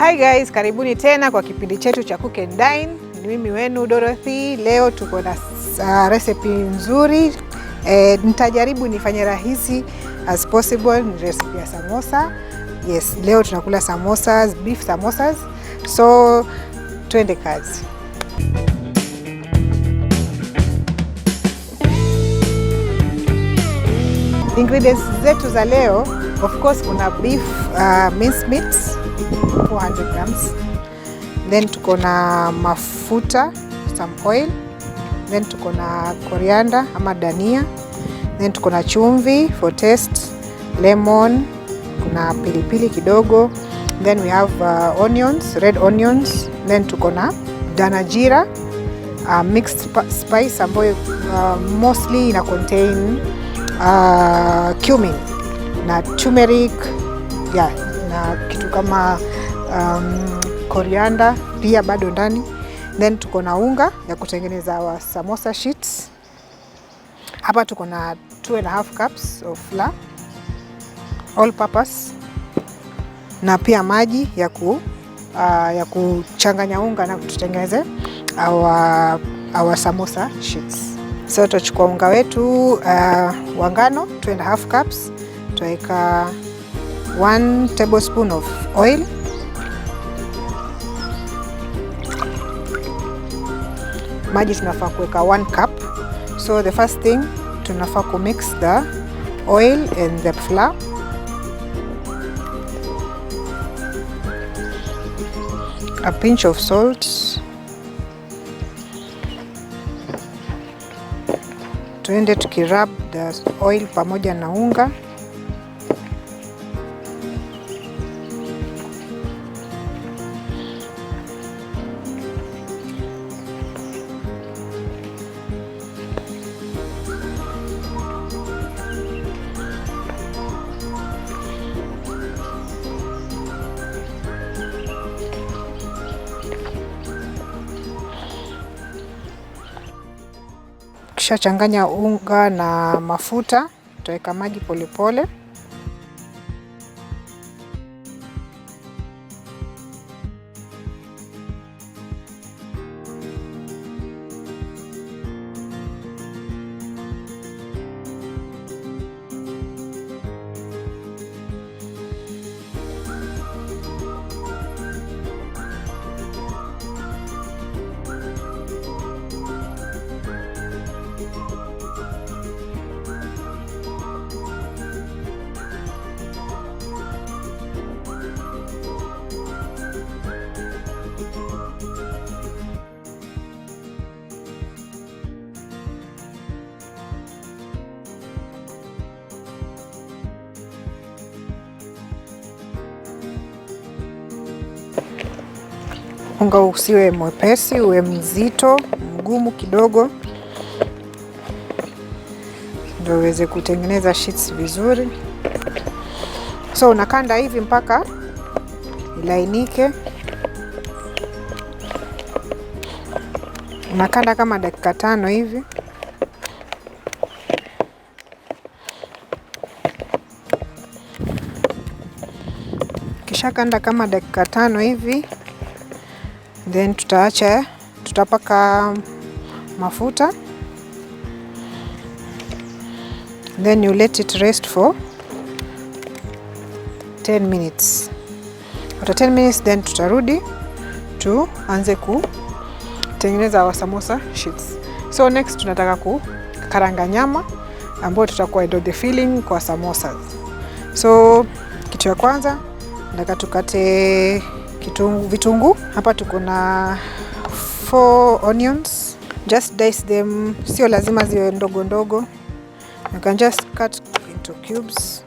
Hi guys, karibuni tena kwa kipindi chetu cha Cook and Dine. Ni mimi wenu Dorothy. Leo tuko na recipe nzuri. Nitajaribu nifanye rahisi as possible. Ni recipe ya samosa. Yes, leo tunakula samosas, beef samosas. So twende kazi. Ingredients zetu za leo, of course kuna beef minced meat 400 grams. Then tuko na mafuta, some oil. Then tuko na coriander ama dania. Then tuko na chumvi for taste, lemon, kuna pilipili kidogo. Then we have onions, red onions. Then tuko na dana jira, mixed spice ambayo mostly ina contain cumin na turmeric, yeah, na kitu kama coriander pia bado ndani. Then tuko na unga ya kutengeneza wa samosa sheets. Hapa tuko na 2.5 cups of flour all purpose, na pia maji ya kuchanganya unga na kutengeneza our samosa sheets. So tutachukua unga wetu wa ngano 2.5 cups, tuweka 1 tablespoon of oil, maji tunafaa kuweka 1 cup. So the first thing tunafaa ku mix the oil and the flour. A pinch of salt. Tuende tukirub the oil pamoja na unga. Kisha changanya unga na mafuta, tutaweka maji polepole. Unga usiwe mwepesi, uwe mzito, mgumu kidogo, ndio uweze kutengeneza sheets vizuri. So unakanda hivi mpaka ilainike. Unakanda kama dakika 5 hivi. Kisha kanda kama dakika 5 hivi. Then tutapaka mafuta. Then you let it rest for 10 minutes. After 10 minutes then tutarudi tuanze kutengeneza wa samosa sheets. So next tunataka kukaranga nyama ambayo tutakuwa ndio the filling kwa samosas. So kitu ya kwanza nataka tukate vitunguu. Hapa tuko na 4 onions. Just dice them, sio lazima ziwe ndogo ndogo. You can just cut into cubes.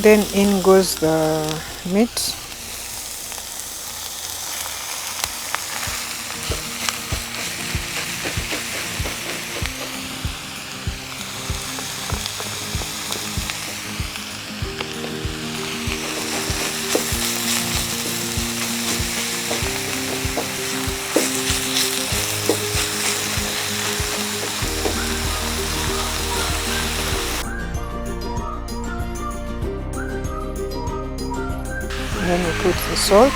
Then in goes the meat. Then we put the salt.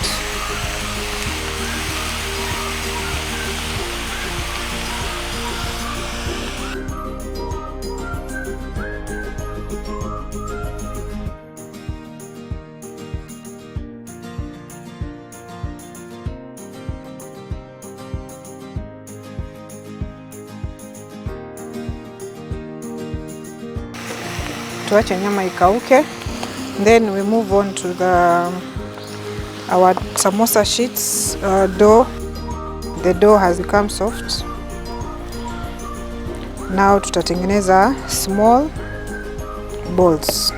Tuache nyama ikauke. Then we move on to our samosa sheets dough. The dough has become soft. Now tutatengeneza small balls.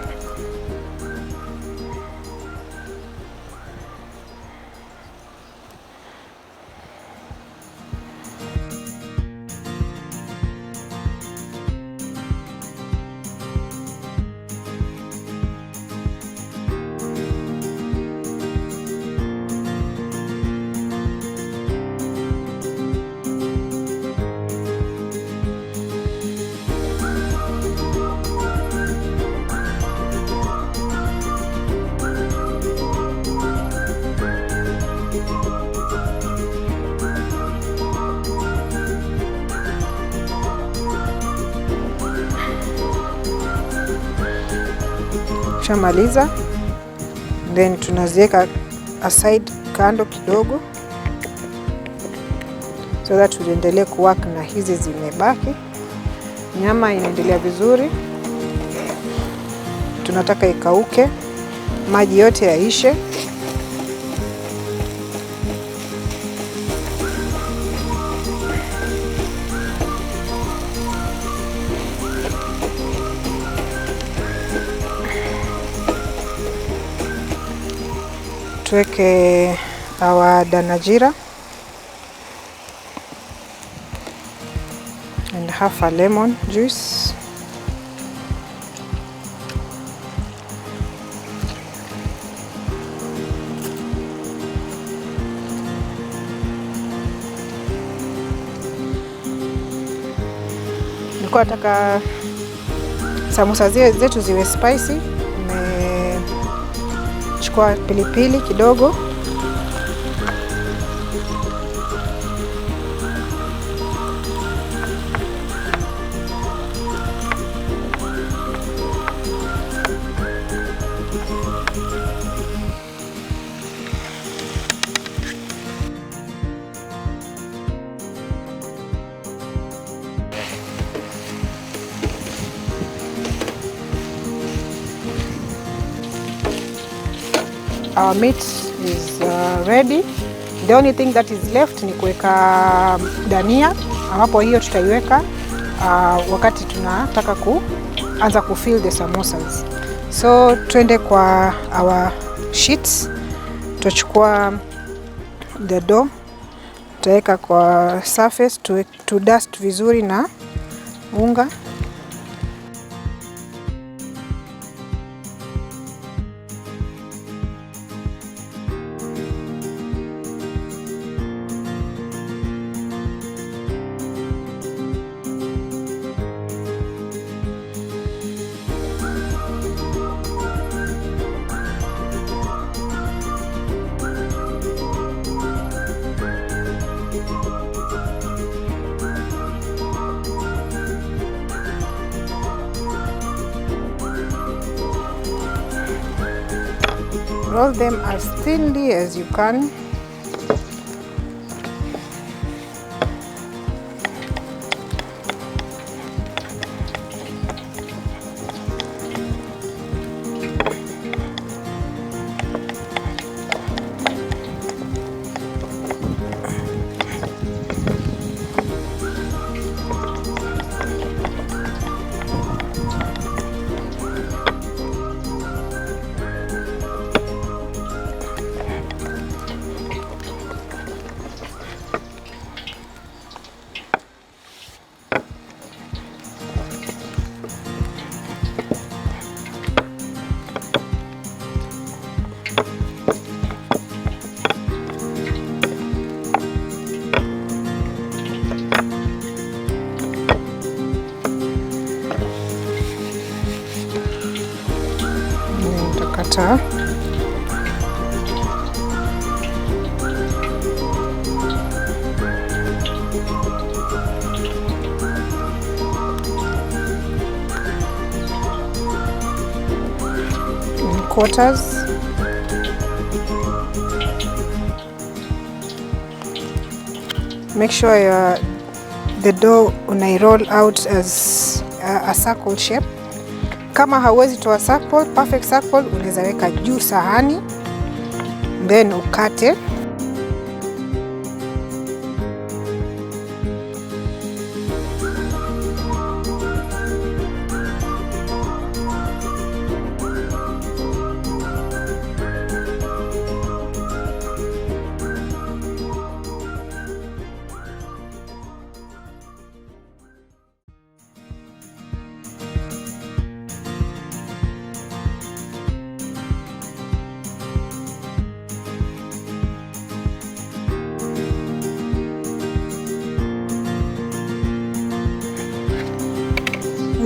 Shamaliza, then tunaziweka aside kando kidogo, so that tuendelee kuwork na hizi zimebaki. Nyama inaendelea vizuri, tunataka ikauke, maji yote yaishe. Tuweke our danajira and half a lemon juice. Nilikuwa nataka samosa zetu ziwe spicy. Chukua pilipili kidogo, our meat is ready. The only thing that is left ni kuweka dania, ambapo hiyo tutaiweka wakati tunataka kuanza kufill the samosas. So twende kwa our sheets. Tutachukua the dough, tutaweka kwa surface to dust vizuri na unga. Roll them as thinly as you can. butter. In quarters. Make sure the dough unai-roll out as a circle shape. Kama hauwezi toa circle, perfect circle, unaweza weka juu sahani then ukate.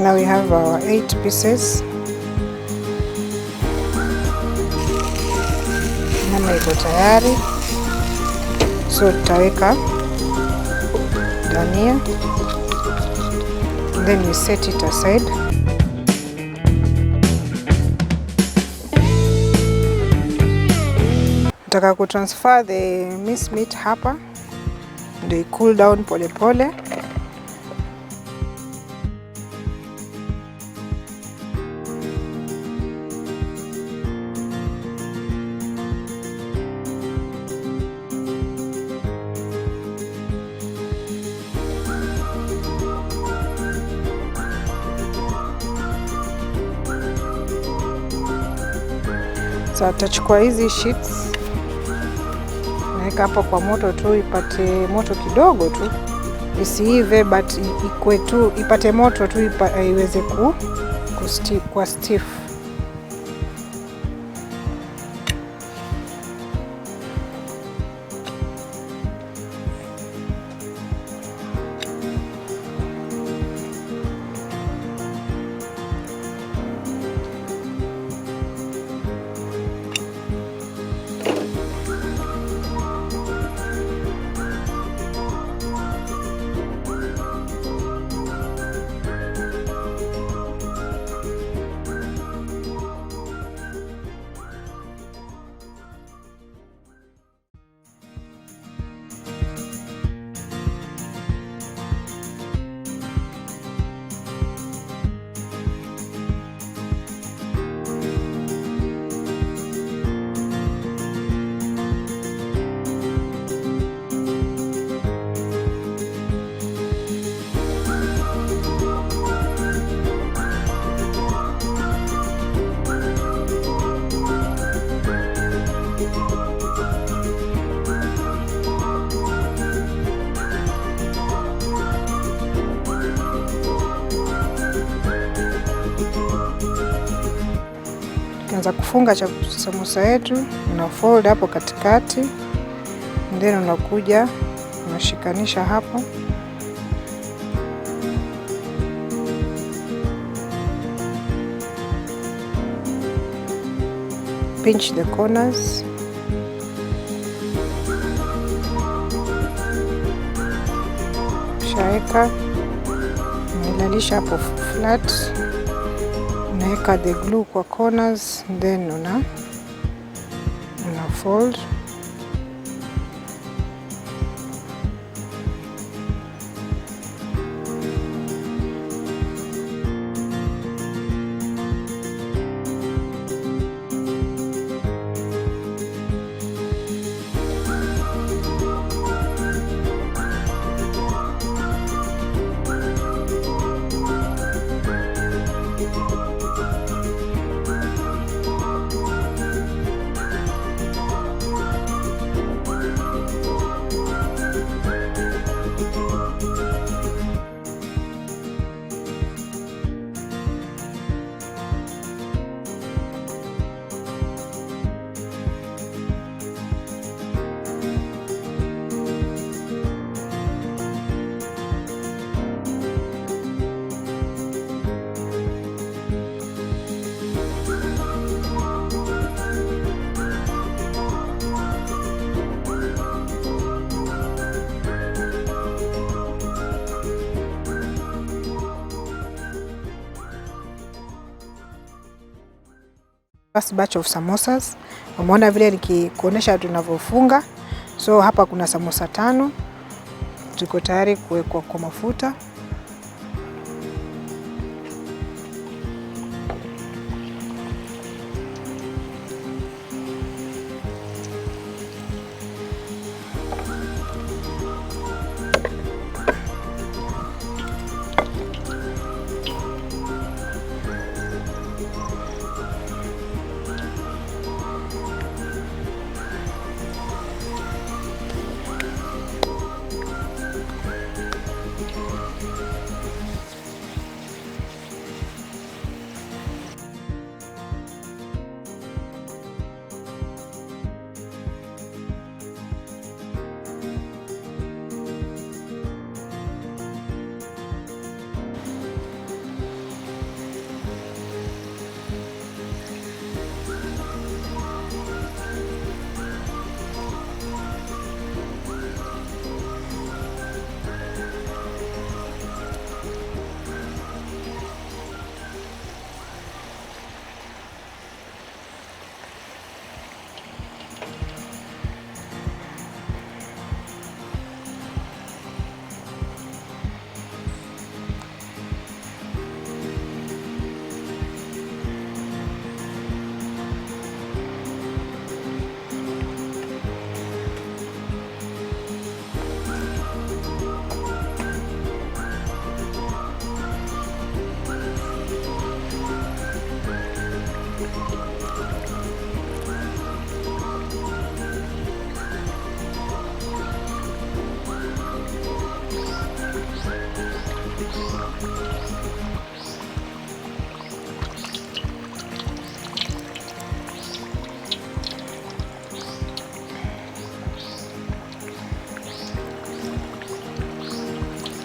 Now we have our 8 pieces. Nyama iko tayari, so tutaweka dania and then we set it aside. Nataka kutransfer the minced meat hapa ndio cool down pole pole. So tutachukua hizi sheets, naweka hapo kwa moto tu, ipate moto kidogo tu, isiive but ikwe tu, ipate moto tu, iweze kuwa stiff. Tukianza kufunga samosa yetu, una fold hapo katikati, then unakuja unashikanisha hapo. Pinch the corners. Shaeka, unalalisha hapo flat. Unaweka the glue kwa corners, then una fold. First batch of samosas. Umeona vile nikikuonesha tunavyofunga. So hapa kuna samosa 5 ziko tayari kuwekwa kwa mafuta.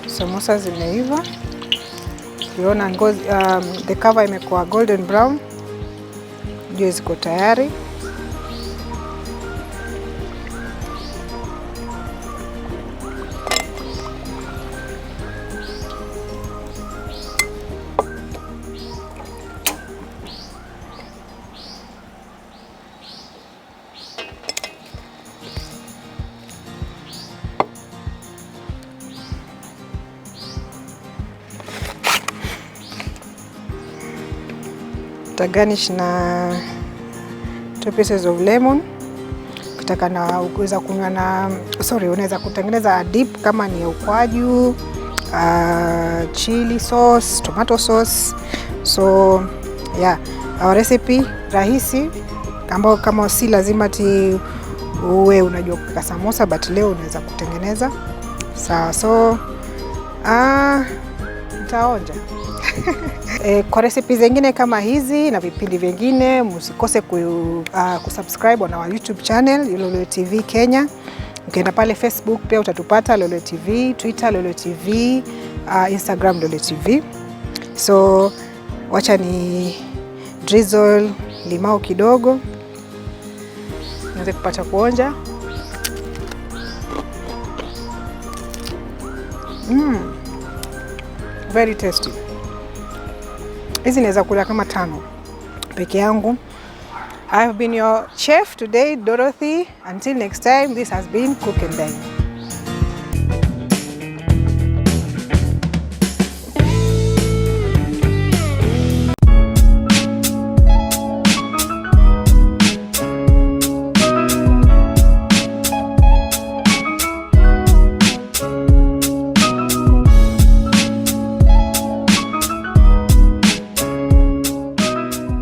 Samosa zimeiva. Ukiona ngozi the cover imekuwa golden brown, ndio ziko tayari. Garnish na 2 pieces of lemon. Ukitaka na uweza kunywa na unaweza kutengeneza dip kama ni ukwaju, chili sauce, tomato sauce. So yeah, our recipe rahisi ambao kama si lazima uwe unajua kupika samosa, but leo unaweza kutengeneza. Sawa, so nitaonja. Kwa recipe zingine kama hizi na vipindi vingine, msikose kusubscribe on our YouTube channel Lolwe TV Kenya. Ukienda pale Facebook pia utatupata Lolwe TV, Twitter Lolwe TV, Instagram Lolwe TV. So wacha ni drizzle limau kidogo niweze kupata kuonja. Very tasty. Hizi naweza kula kama 5 peke yangu. I have been your chef today, Dorothy. Until next time, this has been Cook and Dine.